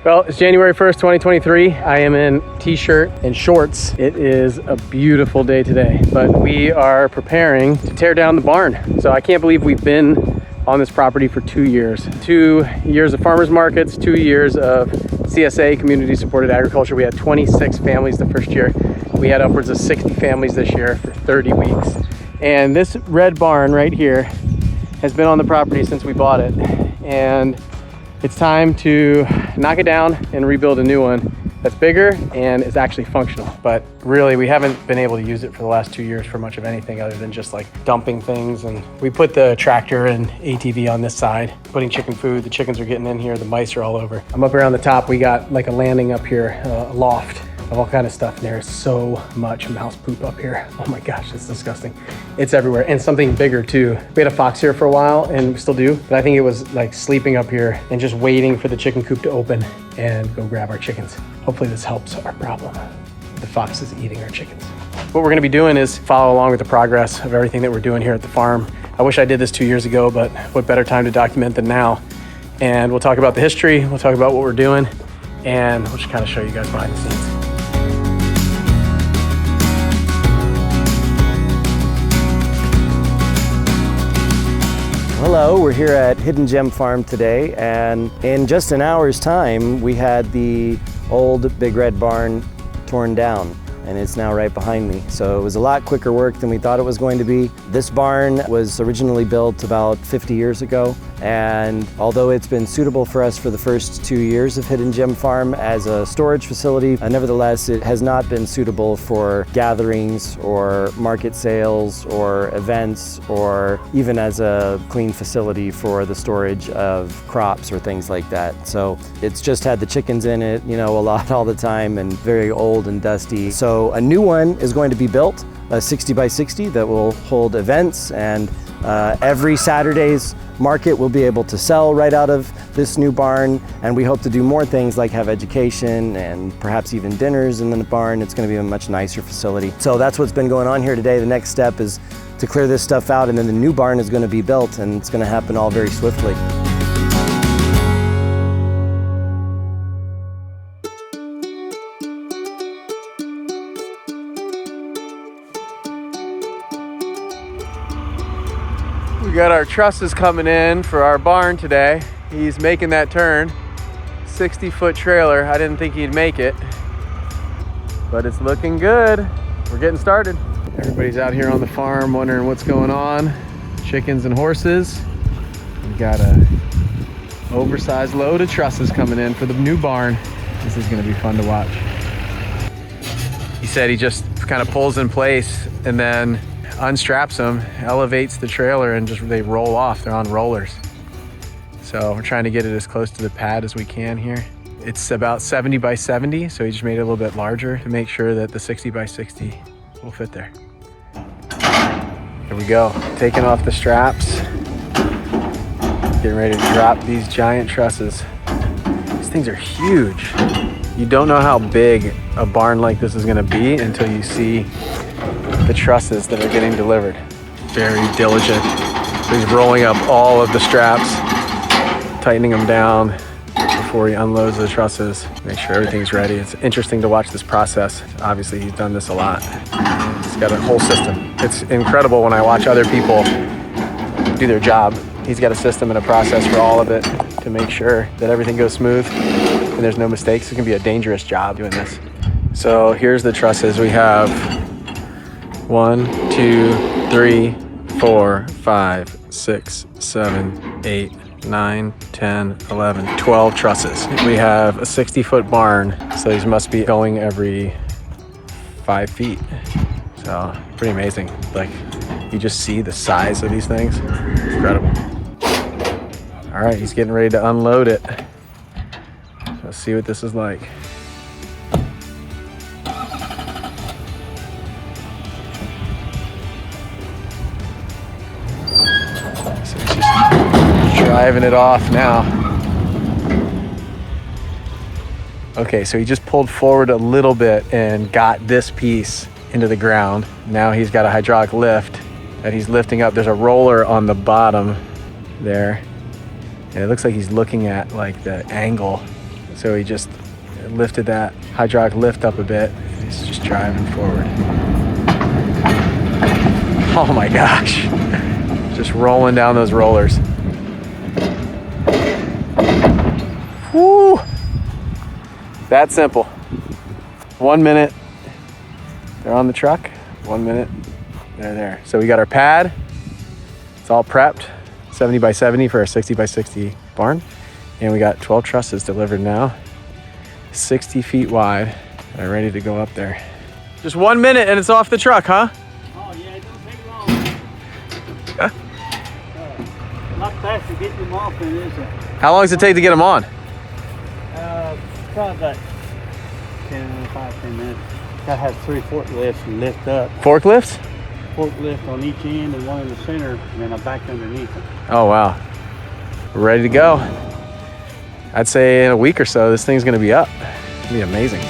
Well, it's January 1st, 2023. I am in t-shirt and shorts. It is a beautiful day today, but we are preparing to tear down the barn. So I can't believe we've been on this property for 2 years. 2 years of farmers markets, 2 years of CSA, community supported agriculture. We had 26 families the first year. We had upwards of 60 families this year for 30 weeks. And this red barn right here has been on the property since we bought it. And it's time to knock it down and rebuild a new one that's bigger and is actually functional. But really, we haven't been able to use it for the last 2 years for much of anything other than just like dumping things. And we put the tractor and ATV on this side, putting chicken food. The chickens are getting in here. The mice are all over. I'm up here on the top. We got like a landing up here, a loft of all kind of stuff. And there's so much mouse poop up here. Oh my gosh, it's disgusting. It's everywhere. And something bigger too. We had a fox here for a while and we still do, but I think it was like sleeping up here and just waiting for the chicken coop to open and go grab our chickens. Hopefully this helps our problem. The fox is eating our chickens. What we're gonna be doing is follow along with the progress of everything that we're doing here at the farm. I wish I did this 2 years ago, but what better time to document than now? And we'll talk about the history, we'll talk about what we're doing, and we'll just kind of show you guys behind the scenes. Hello, we're here at Hidden Gem Farm today, and in just an hour's time we had the old Big Red Barn torn down, and it's now right behind me. So it was a lot quicker work than we thought it was going to be. This barn was originally built about 50 years ago, and although it's been suitable for us for the first 2 years of Hidden Gem Farm as a storage facility, nevertheless it has not been suitable for gatherings or market sales or events or even as a clean facility for the storage of crops or things like that. So it's just had the chickens in it, you know, a lot all the time and very old and dusty. So a new one is going to be built, a 60 by 60 that will hold events, and every Saturday's market will be able to sell right out of this new barn, and we hope to do more things like have education and perhaps even dinners in the barn. It's going to be a much nicer facility. So that's what's been going on here today. The next step is to clear this stuff out, and then the new barn is going to be built, and it's going to happen all very swiftly. We got our trusses coming in for our barn today. He's making that turn. 60-foot trailer. I didn't think he'd make it, but it's looking good. We're getting started. Everybody's out here on the farm wondering what's going on. Chickens and horses. We got a oversized load of trusses coming in for the new barn. This is gonna be fun to watch. He said he just kind of pulls in place and then unstraps them, elevates the trailer, and just they roll off. They're on rollers. So we're trying to get it as close to the pad as we can here. It's about 70 by 70, so he just made it a little bit larger to make sure that the 60 by 60 will fit there. Here we go, taking off the straps, getting ready to drop these giant trusses. These things are huge. You don't know how big a barn like this is gonna be until you see the trusses that are getting delivered. Very diligent. So he's rolling up all of the straps, tightening them down before he unloads the trusses, make sure everything's ready. It's interesting to watch this process. Obviously he's done this a lot. He's got a whole system. It's incredible when I watch other people do their job. He's got a system and a process for all of it to make sure that everything goes smooth and there's no mistakes. It can be a dangerous job doing this. So here's the trusses. We have 1, 2, 3, 4, 5, 6, 7, 8, 9, 10, 11, 12 trusses. We have a 60-foot barn, so these must be going every 5 feet. So pretty amazing. Like, you just see the size of these things. Incredible. All right, he's getting ready to unload it. Let's see what this is like. So he's just driving it off now. Okay, so he just pulled forward a little bit and got this piece into the ground. Now he's got a hydraulic lift that he's lifting up. There's a roller on the bottom there. And it looks like he's looking at like the angle. So he just lifted that hydraulic lift up a bit. He's just driving forward. Oh my gosh. Just rolling down those rollers. Whoo! That simple. 1 minute, they're on the truck. 1 minute, they're there. So we got our pad. It's all prepped. 70 by 70 for our 60 by 60 barn. And we got 12 trusses delivered now. 60 feet wide. They're ready to go up there. Just 1 minute and it's off the truck, huh? Oh yeah, it don't take long. Not fast to get them off, it is. How long does it take to get them on? Probably about 10 minutes. I have 3 forklifts and lift up. Forklifts? Forklift on each end and one in the center, and then I back underneath them. Oh wow. We're ready to go. I'd say in a week or so, this thing's gonna be up. It'll be amazing.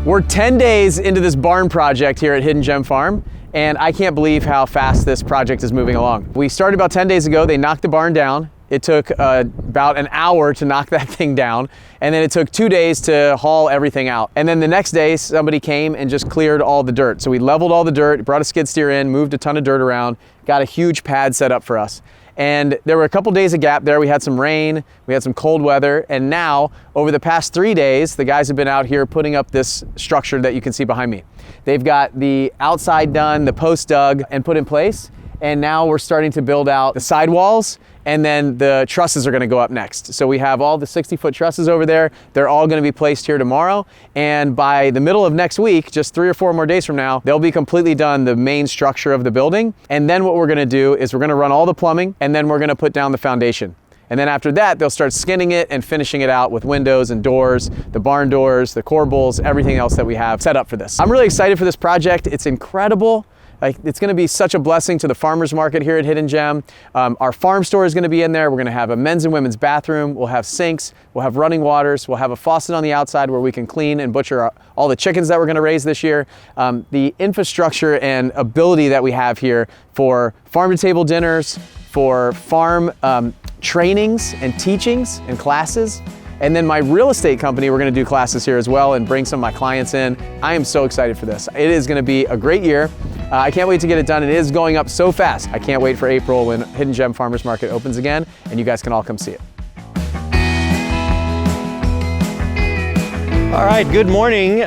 We're 10 days into this barn project here at Hidden Gem Farm, and I can't believe how fast this project is moving along. We started about 10 days ago. They knocked the barn down. It took about an hour to knock that thing down, and then it took 2 days to haul everything out. And then the next day, somebody came and just cleared all the dirt. So we leveled all the dirt, brought a skid steer in, moved a ton of dirt around, got a huge pad set up for us. And there were a couple days of gap there. We had some rain, we had some cold weather, and now, over the past 3 days, the guys have been out here putting up this structure that you can see behind me. They've got the outside done, the post dug and put in place, and now we're starting to build out the sidewalls, and then the trusses are gonna go up next. So we have all the 60-foot trusses over there. They're all gonna be placed here tomorrow. And by the middle of next week, just 3 or 4 more days from now, they'll be completely done, the main structure of the building. And then what we're gonna do is we're gonna run all the plumbing, and then we're gonna put down the foundation. And then after that, they'll start skinning it and finishing it out with windows and doors, the barn doors, the corbels, everything else that we have set up for this. I'm really excited for this project. It's incredible. It's gonna be such a blessing to the farmers market here at Hidden Gem. Our farm store is gonna be in there. We're gonna have a men's and women's bathroom. We'll have sinks, we'll have running waters. We'll have a faucet on the outside where we can clean and butcher all the chickens that we're gonna raise this year. The infrastructure and ability that we have here for farm to table dinners, for farm trainings and teachings and classes. And then my real estate company, we're gonna do classes here as well and bring some of my clients in. I am so excited for this. It is gonna be a great year. I can't wait to get it done. It is going up so fast. I can't wait for April when Hidden Gem Farmers Market opens again and you guys can all come see it. All right, good morning.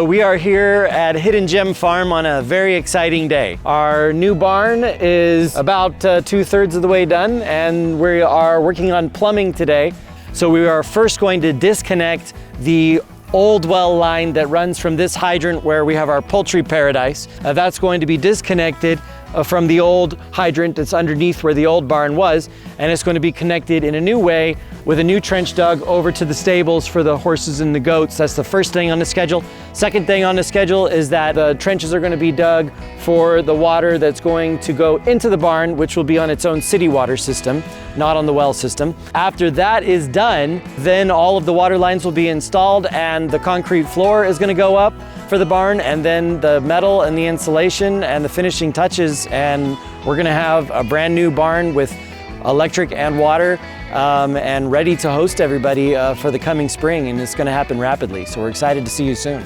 We are here at Hidden Gem Farm on a very exciting day. Our new barn is about 2/3 of the way done, and we are working on plumbing today. So we are first going to disconnect the old well line that runs from this hydrant where we have our poultry paradise. That's going to be disconnected from the old hydrant that's underneath where the old barn was, and it's going to be connected in a new way with a new trench dug over to the stables for the horses and the goats. That's the first thing on the schedule. Second thing on the schedule is that the trenches are going to be dug for the water that's going to go into the barn, which will be on its own city water system, not on the well system. After that is done, then all of the water lines will be installed and the concrete floor is going to go up for the barn, and then the metal and the insulation and the finishing touches, and we're going to have a brand new barn with electric and water and ready to host everybody for the coming spring, and it's going to happen rapidly. So we're excited to see you soon.